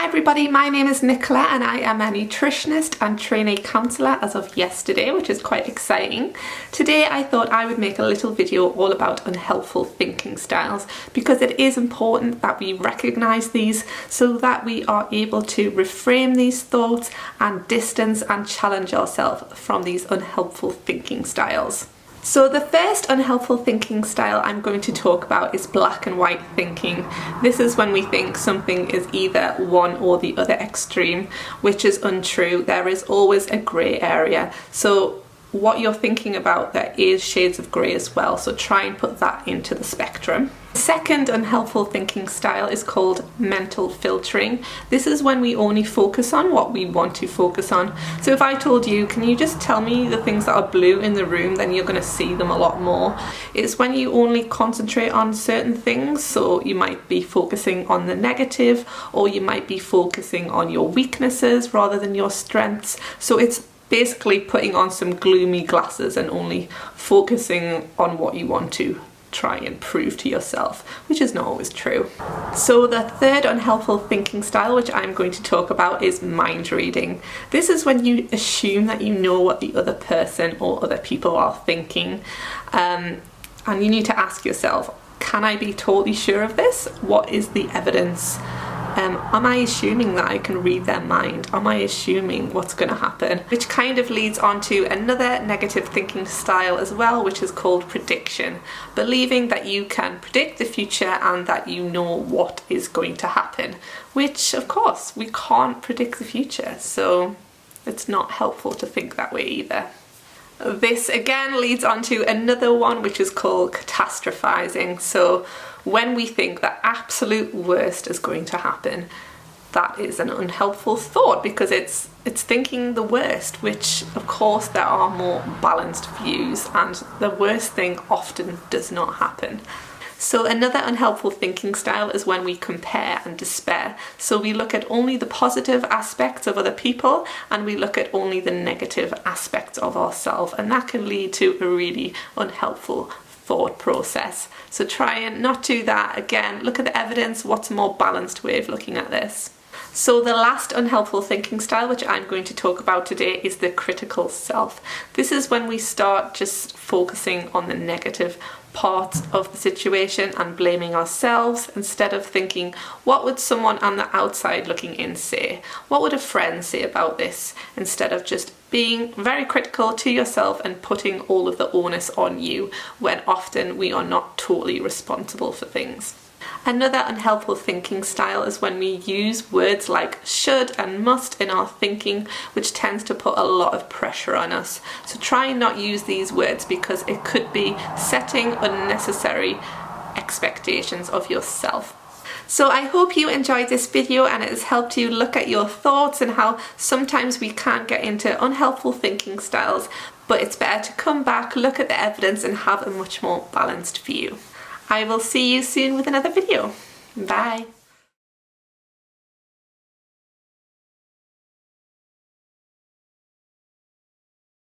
Hi everybody, my name is Nicola and I am a nutritionist and trainee counsellor as of yesterday, which is quite exciting. Today I thought I would make a little video all about unhelpful thinking styles because it is important that we recognise these so that we are able to reframe these thoughts and distance and challenge ourselves from these unhelpful thinking styles. So the first unhelpful thinking style I'm going to talk about is black and white thinking. This is when we think something is either one or the other extreme, which is untrue. There is always a grey area. So what you're thinking about, there is shades of grey as well. So try and put that into the spectrum. The second unhelpful thinking style is called mental filtering. This is when we only focus on what we want to focus on. So if I told you, can you just tell me the things that are blue in the room, then you're going to see them a lot more. It's when you only concentrate on certain things. So you might be focusing on the negative, or you might be focusing on your weaknesses rather than your strengths. So it's basically putting on some gloomy glasses and only focusing on what you want to try and prove to yourself, which is not always true. So the third unhelpful thinking style, which I'm going to talk about, is mind reading. This is when you assume that you know what the other person or other people are thinking, and you need to ask yourself, can I be totally sure of this? What is the evidence? Am I assuming that I can read their mind? Am I assuming what's going to happen? Which kind of leads on to another negative thinking style as well, which is called prediction. Believing that you can predict the future and that you know what is going to happen. Which, of course, we can't predict the future, so it's not helpful to think that way either. This again leads on to another one, which is called catastrophizing. So when we think the absolute worst is going to happen, that is an unhelpful thought because it's thinking the worst, which of course there are more balanced views and the worst thing often does not happen. So another unhelpful thinking style is when we compare and despair. So we look at only the positive aspects of other people and we look at only the negative aspects of ourselves, and that can lead to a really unhelpful thought process. So try and not do that. Again, look at the evidence. What's a more balanced way of looking at this? So the last unhelpful thinking style, which I'm going to talk about today, is the critical self. This is when we start just focusing on the negative parts of the situation and blaming ourselves instead of thinking, what would someone on the outside looking in say? What would a friend say about this? Instead of just being very critical to yourself and putting all of the onus on you when often we are not totally responsible for things. Another unhelpful thinking style is when we use words like should and must in our thinking, which tends to put a lot of pressure on us. So try and not use these words because it could be setting unnecessary expectations of yourself. So I hope you enjoyed this video and it has helped you look at your thoughts and how sometimes we can get into unhelpful thinking styles, but it's better to come back, look at the evidence and have a much more balanced view. I will see you soon with another video. Bye.